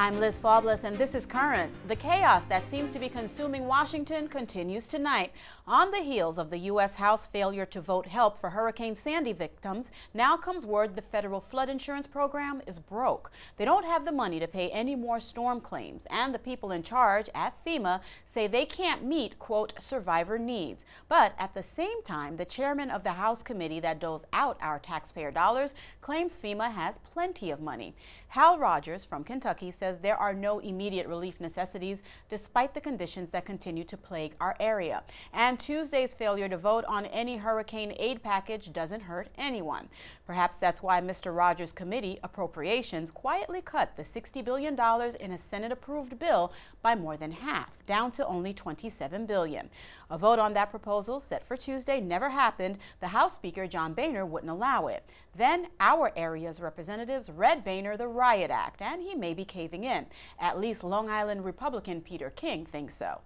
I'm Liz Faublas, and this is Currents. The chaos that seems to be consuming Washington continues tonight. On the heels of the U.S. House failure to vote help for Hurricane Sandy victims, now comes word the federal flood insurance program is broke. They don't have the money to pay any more storm claims, and the people in charge at FEMA say they can't meet, quote, survivor needs. But at the same time, the chairman of the House committee that doles out our taxpayer dollars claims FEMA has plenty of money. Hal Rogers from Kentucky says there are no immediate relief necessities despite the conditions that continue to plague our area. And Tuesday's failure to vote on any hurricane aid package doesn't hurt anyone. Perhaps that's why Mr. Rogers' committee, Appropriations, quietly cut the $60 billion in a Senate-approved bill by more than half, down to only $27 billion. A vote on that proposal, set for Tuesday, never happened. The House Speaker, John Boehner, wouldn't allow it. Then our area's representatives read Boehner the Riot Act, and he may be caving in. At least Long Island Republican Peter King thinks so.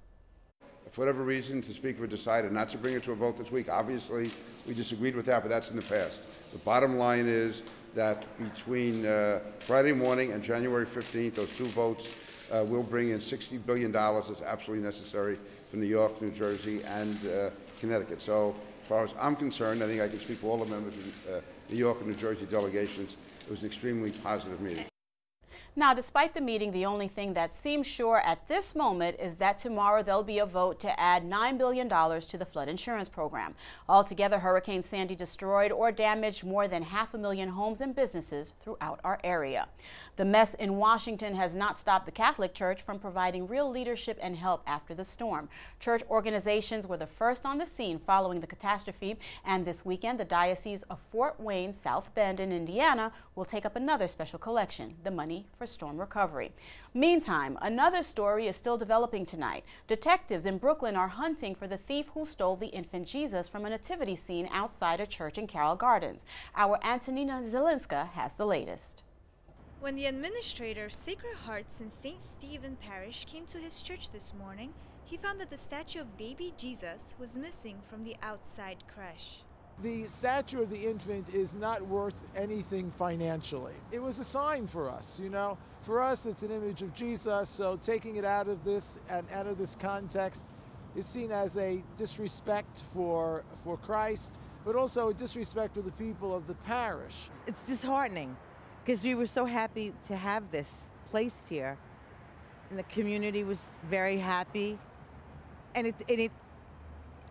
For whatever reason, the Speaker decided not to bring it to a vote this week. Obviously, we disagreed with that, but that's in the past. The bottom line is that between Friday morning and January 15th, those two votes will bring in $60 billion that's absolutely necessary for New York, New Jersey, and Connecticut. So as far as I'm concerned, I think I can speak for all the members of New York and New Jersey delegations. It was an extremely positive meeting. Now, despite the meeting, the only thing that seems sure at this moment is that tomorrow there'll be a vote to add $9 billion to the flood insurance program. Altogether, Hurricane Sandy destroyed or damaged more than 500,000 homes and businesses throughout our area. The mess in Washington has not stopped the Catholic Church from providing real leadership and help after the storm. Church organizations were the first on the scene following the catastrophe, and this weekend, the Diocese of Fort Wayne, South Bend in Indiana will take up another special collection, the money for storm recovery. Meantime, another story is still developing tonight. Detectives in Brooklyn are hunting for the thief who stole the infant Jesus from a nativity scene outside a church in Carroll Gardens. Our Antonina Zelinska has the latest. When the administrator of Sacred Hearts in St. Stephen Parish came to his church this morning, he found that the statue of baby Jesus was missing from the outside creche. The statue of the infant is not worth anything financially. It was a sign for us, you know. For us, it's an image of Jesus, so taking it out of this and out of this context is seen as a disrespect for Christ, but also a disrespect for the people of the parish. It's disheartening because we were so happy to have this placed here, and the community was very happy, and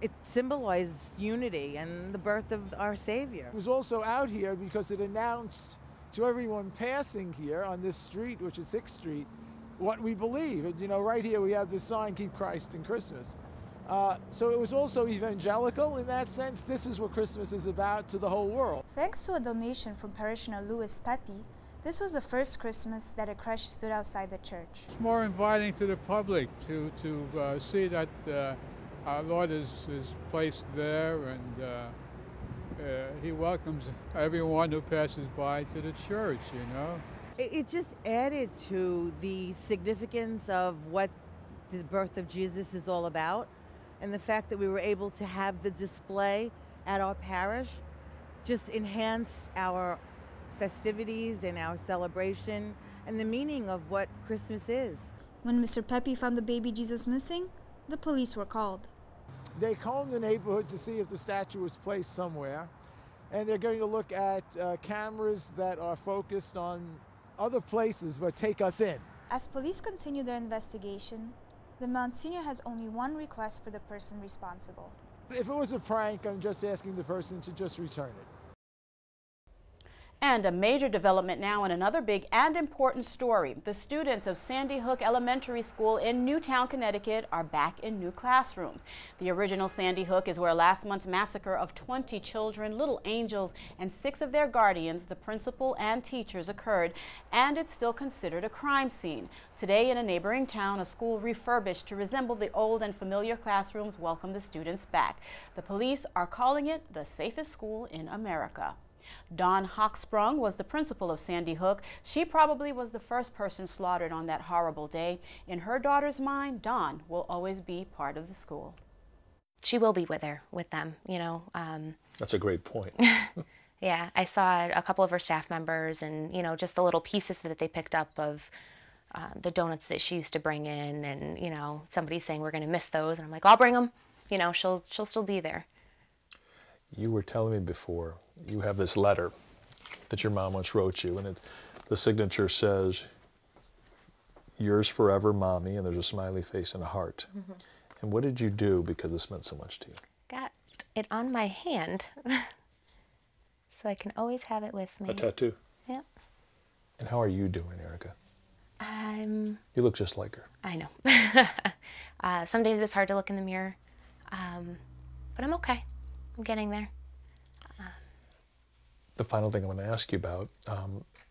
it symbolizes unity and the birth of our Savior. It was also out here because it announced to everyone passing here on this street, which is 6th Street, what we believe. And, you know, right here we have this sign, Keep Christ in Christmas. So it was also evangelical in that sense. This is what Christmas is about to the whole world. Thanks to a donation from parishioner Louis Pepe, this was the first Christmas that a creche stood outside the church. It's more inviting to the public to see that our Lord is placed there, and He welcomes everyone who passes by to the church, you know. It just added to the significance of what the birth of Jesus is all about, and the fact that we were able to have the display at our parish just enhanced our festivities and our celebration and the meaning of what Christmas is. When Mr. Pepe found the baby Jesus missing, the police were called. They combed the neighborhood to see if the statue was placed somewhere, and they're going to look at cameras that are focused on other places but take us in. As police continue their investigation, the Monsignor has only one request for the person responsible. If it was a prank, I'm just asking the person to just return it. And a major development now in another big and important story. The students of Sandy Hook Elementary School in Newtown, Connecticut are back in new classrooms. The original Sandy Hook is where last month's massacre of 20 children, little angels, and 6 of their guardians, the principal and teachers, occurred, and it's still considered a crime scene. Today in a neighboring town, a school refurbished to resemble the old and familiar classrooms welcomed the students back. The police are calling it the safest school in America. Dawn Hochsprung was the principal of Sandy Hook. She probably was the first person slaughtered on that horrible day. In her daughter's mind, Dawn will always be part of the school. She will be with them, you know. That's a great point. Yeah, I saw a couple of her staff members and, you know, just the little pieces that they picked up of the donuts that she used to bring in, and you know, somebody's saying we're going to miss those, and I'm like, I'll bring them. You know, she'll still be there. You were telling me before, you have this letter that your mom once wrote you, and the signature says, "Yours forever, Mommy," and there's a smiley face and a heart. Mm-hmm. And what did you do because this meant so much to you? Got it on my hand, so I can always have it with me. A tattoo? Yep. And how are you doing, Erica? You look just like her. I know. Some days it's hard to look in the mirror, but I'm okay. I'm getting there. The final thing I want to ask you about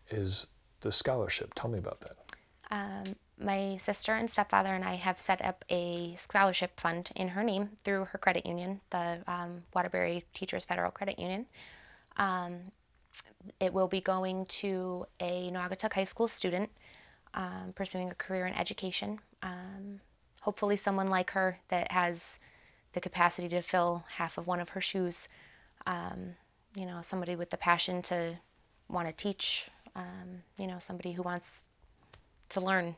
is the scholarship. Tell me about that. My sister and stepfather and I have set up a scholarship fund in her name through her credit union, the Waterbury Teachers Federal Credit Union. It will be going to a Naugatuck High School student pursuing a career in education. Hopefully someone like her that has the capacity to fill half of one of her shoes. You know, somebody with the passion to want to teach, you know, somebody who wants to learn.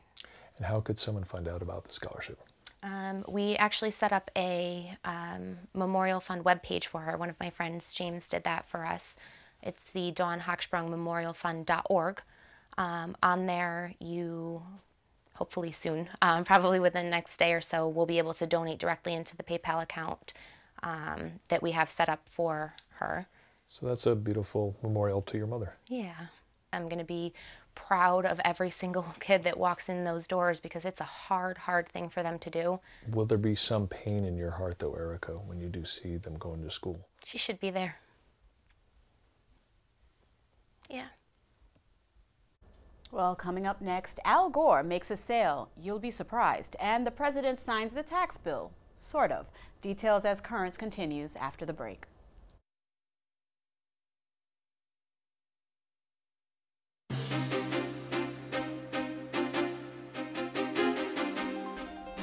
And how could someone find out about the scholarship? We actually set up a Memorial Fund webpage for her. One of my friends, James, did that for us. It's the Dawn Hochsprung memorialfund.org. On there, you, hopefully soon, probably within the next day or so, will be able to donate directly into the PayPal account that we have set up for her. So that's a beautiful memorial to your mother. Yeah. I'm going to be proud of every single kid that walks in those doors because it's a hard, hard thing for them to do. Will there be some pain in your heart, though, Erica, when you do see them going to school? She should be there. Yeah. Well, coming up next, Al Gore makes a sale. You'll be surprised. And the president signs the tax bill. Sort of. Details as Currents continues after the break.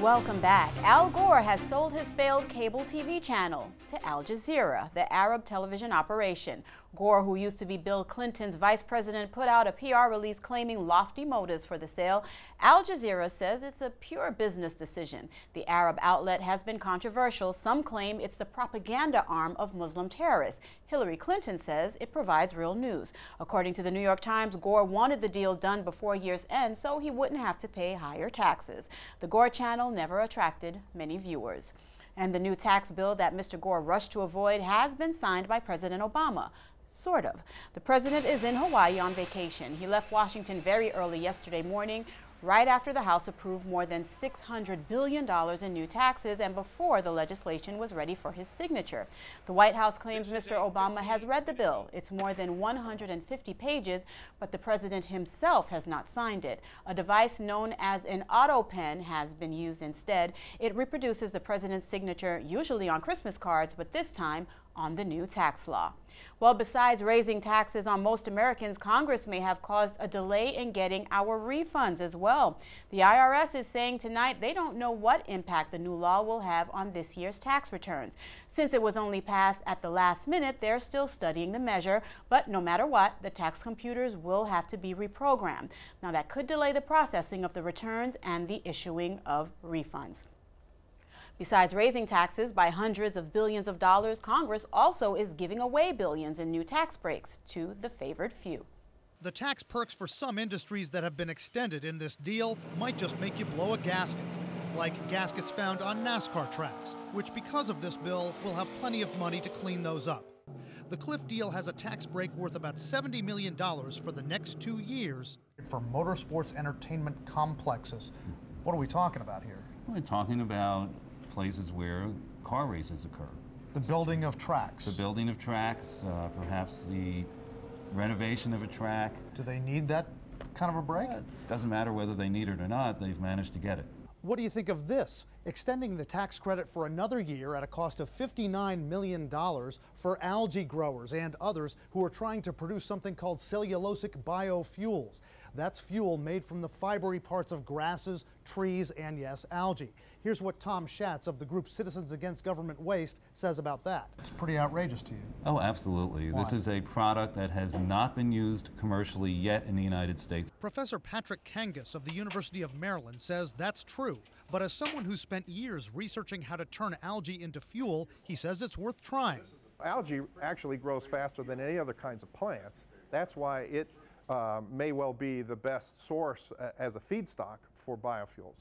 Welcome back. Al Gore has sold his failed cable TV channel to Al Jazeera, the Arab television operation. Gore, who used to be Bill Clinton's vice president, put out a PR release claiming lofty motives for the sale. Al Jazeera says it's a pure business decision. The Arab outlet has been controversial. Some claim it's the propaganda arm of Muslim terrorists. Hillary Clinton says it provides real news. According to the New York Times, Gore wanted the deal done before year's end so he wouldn't have to pay higher taxes. The Gore channel never attracted many viewers. And the new tax bill that Mr. Gore rushed to avoid has been signed by President Obama. Sort of. The president is in Hawaii on vacation. He left Washington very early yesterday morning, right after the House approved more than $600 billion in new taxes and before the legislation was ready for his signature. The White House claims Mr. Obama has read the bill. It's more than 150 pages, but the president himself has not signed it. A device known as an auto pen has been used instead. It reproduces the president's signature, usually on Christmas cards, but this time on the new tax law. Well, besides raising taxes on most Americans, Congress may have caused a delay in getting our refunds as well. The IRS is saying tonight they don't know what impact the new law will have on this year's tax returns. Since it was only passed at the last minute, they're still studying the measure, but no matter what, the tax computers will have to be reprogrammed. Now, that could delay the processing of the returns and the issuing of refunds. Besides raising taxes by hundreds of billions of dollars, Congress also is giving away billions in new tax breaks to the favored few. The tax perks for some industries that have been extended in this deal might just make you blow a gasket, like gaskets found on NASCAR tracks, which because of this bill will have plenty of money to clean those up. The Cliff deal has a tax break worth about $70 million for the next 2 years. For motorsports entertainment complexes, what are we talking about here? We're talking about places where car races occur. The building of tracks. The building of tracks, perhaps the renovation of a track. Do they need that kind of a break? It doesn't matter whether they need it or not, they've managed to get it. What do you think of this? Extending the tax credit for another year at a cost of $59 million for algae growers and others who are trying to produce something called cellulosic biofuels. That's fuel made from the fibery parts of grasses, trees, and yes, algae. Here's what Tom Schatz of the group Citizens Against Government Waste says about that. It's pretty outrageous to you. Oh, absolutely. Why? This is a product that has not been used commercially yet in the United States. Professor Patrick Kangas of the University of Maryland says that's true. But as someone who spent years researching how to turn algae into fuel, he says it's worth trying. Algae actually grows faster than any other kinds of plants. That's why it may well be the best source as a feedstock for biofuels.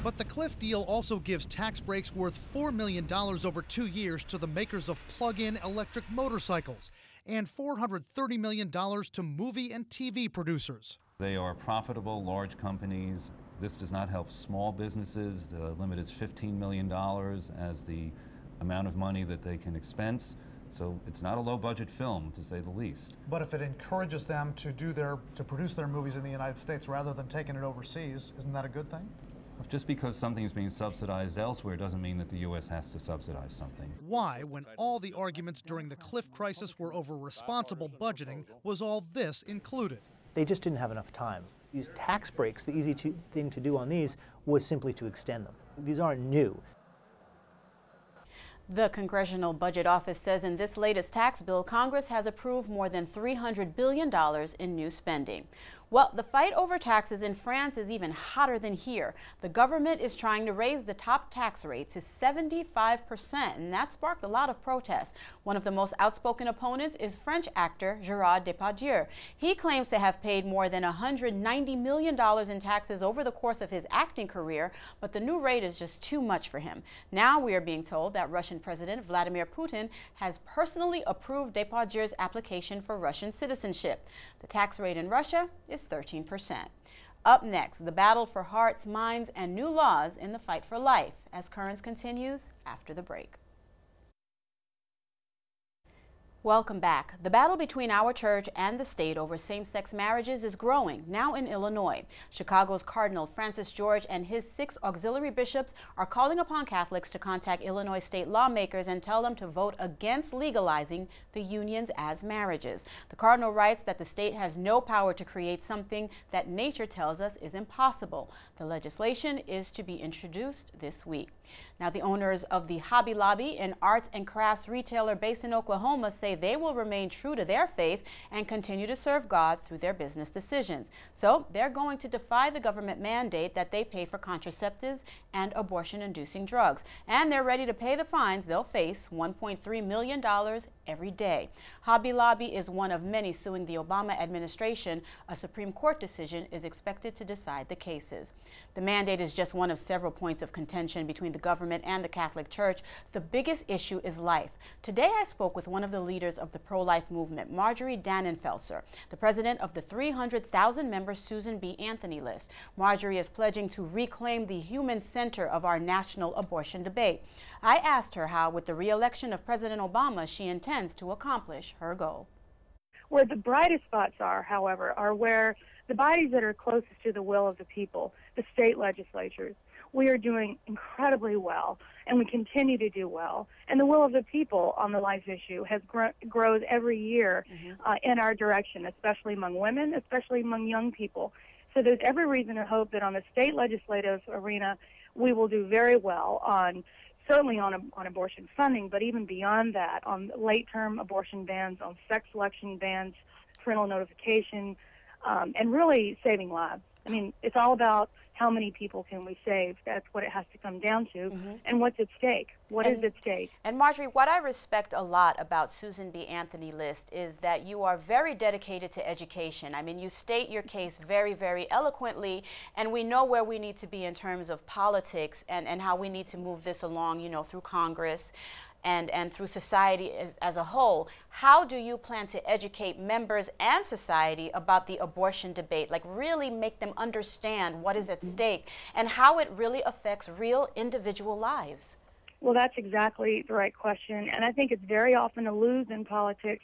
But the Cliff deal also gives tax breaks worth $4 million over 2 years to the makers of plug-in electric motorcycles and $430 million to movie and TV producers. They are profitable, large companies. This does not help small businesses. The limit is $15 million as the amount of money that they can expense. So it's not a low-budget film, to say the least. But if it encourages them to produce their movies in the United States rather than taking it overseas, isn't that a good thing? Just because something is being subsidized elsewhere doesn't mean that the U.S. has to subsidize something. Why, when all the arguments during the Cliff crisis were over responsible budgeting, was all this included? They just didn't have enough time. These tax breaks, the easy thing to do on these was simply to extend them. These aren't new. The Congressional Budget Office says in this latest tax bill, Congress has approved more than $300 billion in new spending. Well, the fight over taxes in France is even hotter than here. The government is trying to raise the top tax rate to 75%, and that sparked a lot of protests. One of the most outspoken opponents is French actor Gérard Depardieu. He claims to have paid more than $190 million in taxes over the course of his acting career, but the new rate is just too much for him. Now we are being told that Russian President Vladimir Putin has personally approved Depardieu's application for Russian citizenship. The tax rate in Russia is 13%. Up next, the battle for hearts, minds, and new laws in the fight for life, as Currents continues after the break. Welcome back. The battle between our church and the state over same-sex marriages is growing, now in Illinois. Chicago's Cardinal Francis George and his 6 auxiliary bishops are calling upon Catholics to contact Illinois state lawmakers and tell them to vote against legalizing the unions as marriages. The Cardinal writes that the state has no power to create something that nature tells us is impossible. The legislation is to be introduced this week. Now, the owners of the Hobby Lobby, an arts and crafts retailer based in Oklahoma, say they will remain true to their faith and continue to serve God through their business decisions. So they're going to defy the government mandate that they pay for contraceptives and abortion-inducing drugs. And they're ready to pay the fines they'll face, $1.3 million every day. Hobby Lobby is one of many suing the Obama administration. A Supreme Court decision is expected to decide the cases. The mandate is just one of several points of contention between the government and the Catholic Church. The biggest issue is life. Today I spoke with one of the leaders of the pro-life movement, Marjorie Dannenfelser, the president of the 300,000 member Susan B. Anthony list. Marjorie is pledging to reclaim the human center of our national abortion debate. I asked her how, with the re-election of President Obama, she intends to accomplish her goal. Where the brightest spots are, however, are where the bodies that are closest to the will of the people, the state legislatures, we are doing incredibly well, and we continue to do well. And the will of the people on the life issue has grows every year in our direction, especially among women, especially among young people. So there's every reason to hope that on the state legislative arena, we will do very well on certainly on abortion funding, but even beyond that, on late-term abortion bans, on sex selection bans, parental notification, and really saving lives. I mean, it's all about how many people can we save. That's what it has to come down to. And what's at stake? What is at stake? And Marjorie, what I respect a lot about Susan B. Anthony list is that you are very dedicated to education. I mean, you state your case very, very eloquently, and we know where we need to be in terms of politics and how we need to move this along, you know, through Congress and through society as a whole. How do you plan to educate members and society about the abortion debate, like really make them understand what is at stake and how it really affects real individual lives? Well, that's exactly the right question, and I think it's very often a lose in politics,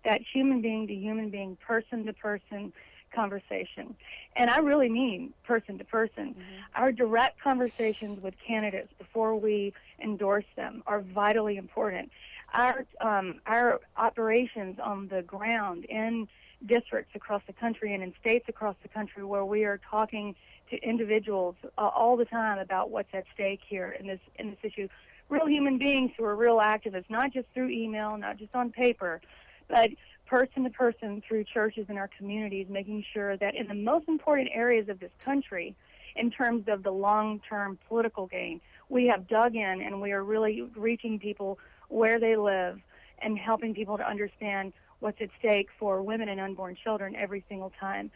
that human being to human being, person to person conversation. And I really mean person to person. Our direct conversations with candidates before we endorse them are vitally important. Our operations on the ground in districts across the country and in states across the country where we are talking to individuals all the time about what's at stake here in this issue. Real human beings who are real activists, not just through email, not just on paper, but person to person through churches in our communities, making sure that in the most important areas of this country, in terms of the long-term political gain, we have dug in and we are really reaching people where they live and helping people to understand what's at stake for women and unborn children every single time.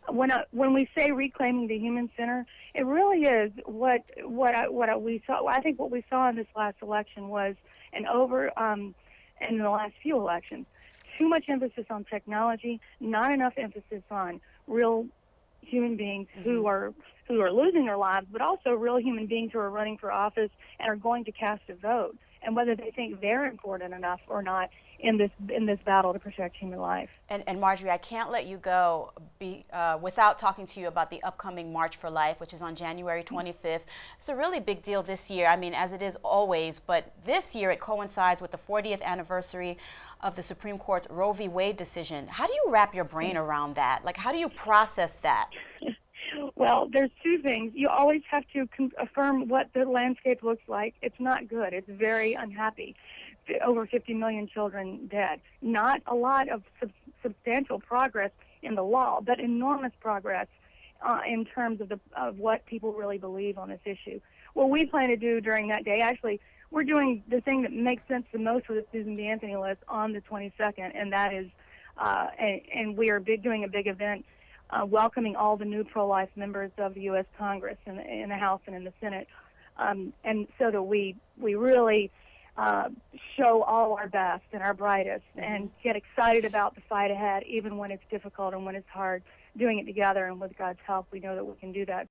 When we say reclaiming the human center, it really is what we saw. I think what we saw in this last election was in the last few elections, too much emphasis on technology, not enough emphasis on real human beings who are losing their lives, but also real human beings who are running for office and are going to cast a vote, and whether they think they're important enough or not in this battle to protect human life. And Marjorie, I can't let you go without talking to you about the upcoming March for Life, which is on January 25th. It's a really big deal this year, I mean, as it is always, but this year it coincides with the 40th anniversary of the Supreme Court's Roe v. Wade decision. How do you wrap your brain around that? Like, how do you process that? Well, there's two things. You always have to affirm what the landscape looks like. It's not good. It's very unhappy. Over 50 million children dead. Not a lot of substantial progress in the law, but enormous progress in terms of what people really believe on this issue. What we plan to do during that day, actually, we're doing the thing that makes sense the most for the Susan B. Anthony list on the 22nd, and that is, and we are doing a big event welcoming all the new pro-life members of the U.S. Congress in the House and in the Senate, and so that we really show all our best and our brightest and get excited about the fight ahead, even when it's difficult and when it's hard. Doing it together, and with God's help, we know that we can do that.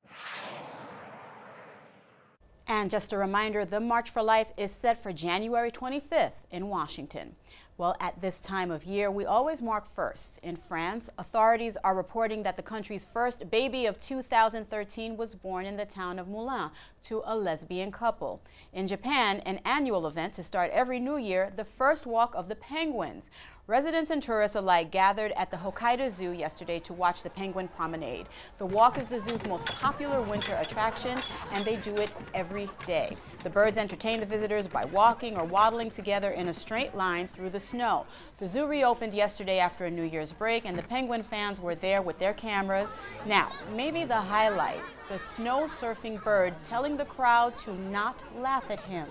And just a reminder, the March for Life is set for January 25th in Washington. Well, at this time of year, we always mark first. In France, authorities are reporting that the country's first baby of 2013 was born in the town of Moulins to a lesbian couple. In Japan, an annual event to start every new year, the first walk of the penguins. Residents and tourists alike gathered at the Hokkaido Zoo yesterday to watch the penguin promenade. The walk is the zoo's most popular winter attraction, and they do it every day. The birds entertain the visitors by walking or waddling together in a straight line through the snow. The zoo reopened yesterday after a New Year's break, and the penguin fans were there with their cameras. Now, maybe the highlight, the snow surfing bird telling the crowd to not laugh at him.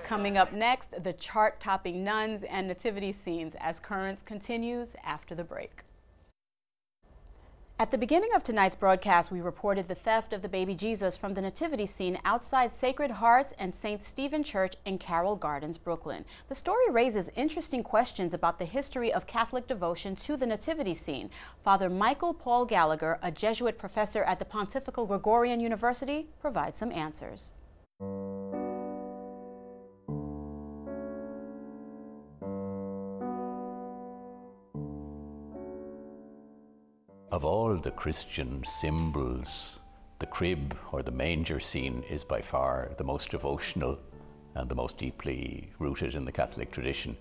Coming up next, the chart-topping nuns and nativity scenes as Currents continues after the break. At the beginning of tonight's broadcast, we reported the theft of the baby Jesus from the nativity scene outside Sacred Hearts and St. Stephen Church in Carroll Gardens, Brooklyn. The story raises interesting questions about the history of Catholic devotion to the nativity scene. Father Michael Paul Gallagher, a Jesuit professor at the Pontifical Gregorian University, provides some answers. Of all the Christian symbols, the crib or the manger scene is by far the most devotional and the most deeply rooted in the Catholic tradition,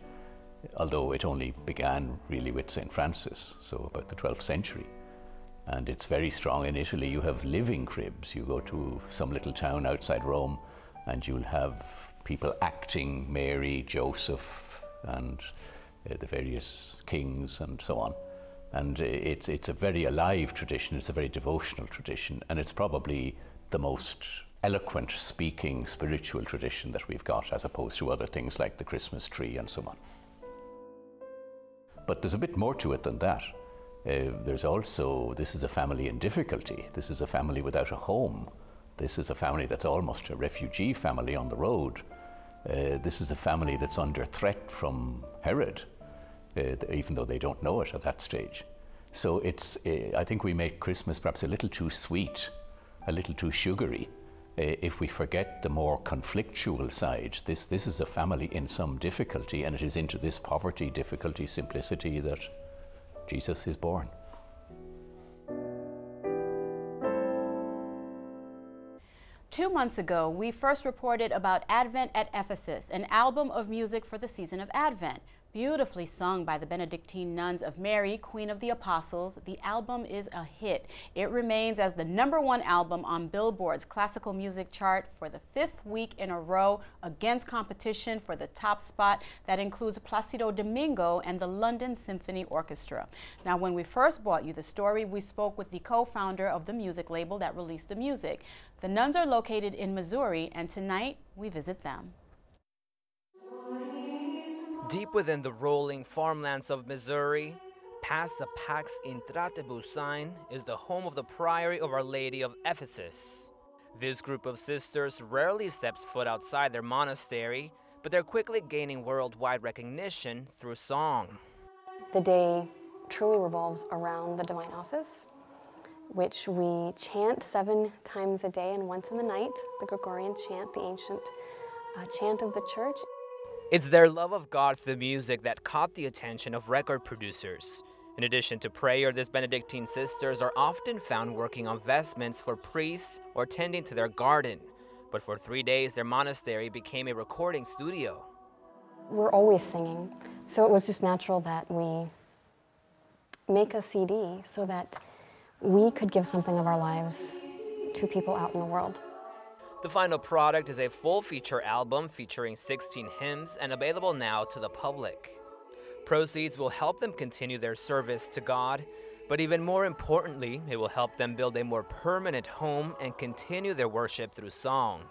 although it only began really with St. Francis, so about the 12th century. And it's very strong in Italy. You have living cribs. You go to some little town outside Rome and you'll have people acting Mary, Joseph, and the various kings and so on. And it's a very alive tradition, it's a very devotional tradition, and it's probably the most eloquent speaking spiritual tradition that we've got, as opposed to other things like the Christmas tree and so on. But there's a bit more to it than that. There's also, this is a family in difficulty. This is a family without a home. This is a family that's almost a refugee family on the road. This is a family that's under threat from Herod. Even though they don't know it at that stage. So it's, I think we make Christmas perhaps a little too sweet, a little too sugary, if we forget the more conflictual side. This is a family in some difficulty, and it is into this poverty, difficulty, simplicity that Jesus is born. 2 months ago, we first reported about Advent at Ephesus, an album of music for the season of Advent. Beautifully sung by the Benedictine nuns of Mary, Queen of the Apostles, the album is a hit. It remains as the #1 album on Billboard's classical music chart for the 5th week in a row against competition for the top spot that includes Placido Domingo and the London Symphony Orchestra. Now, when we first brought you the story, we spoke with the co-founder of the music label that released the music. The nuns are located in Missouri, and tonight we visit them. Deep within the rolling farmlands of Missouri, past the Pax Intratibus sign, is the home of the Priory of Our Lady of Ephesus. This group of sisters rarely steps foot outside their monastery, but they're quickly gaining worldwide recognition through song. The day truly revolves around the Divine Office, which we chant 7 times a day and once in the night, the Gregorian chant, the ancient chant of the church. It's their love of God through the music that caught the attention of record producers. In addition to prayer, these Benedictine sisters are often found working on vestments for priests or tending to their garden. But for 3 days, their monastery became a recording studio. We're always singing, so it was just natural that we make a CD so that we could give something of our lives to people out in the world. The final product is a full-feature album featuring 16 hymns and available now to the public. Proceeds will help them continue their service to God, but even more importantly, it will help them build a more permanent home and continue their worship through song.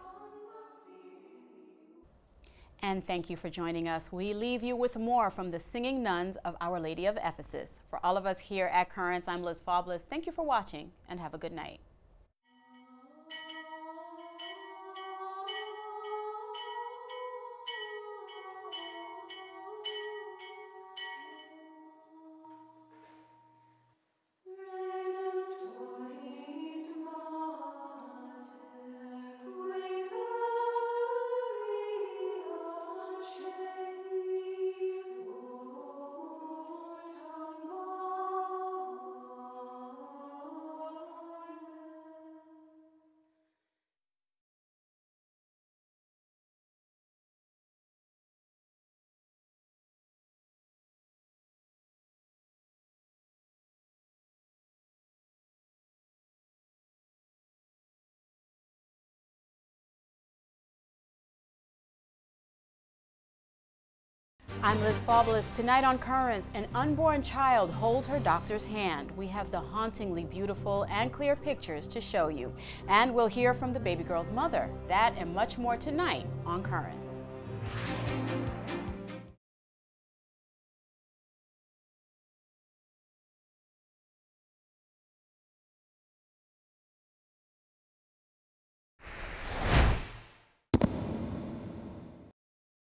And thank you for joining us. We leave you with more from the singing nuns of Our Lady of Ephesus. For all of us here at Currents, I'm Liz Faublas. Thank you for watching, and have a good night. I'm Liz Faublas. Tonight on Currents, an unborn child holds her doctor's hand. We have the hauntingly beautiful and clear pictures to show you. And we'll hear from the baby girl's mother. That and much more tonight on Currents.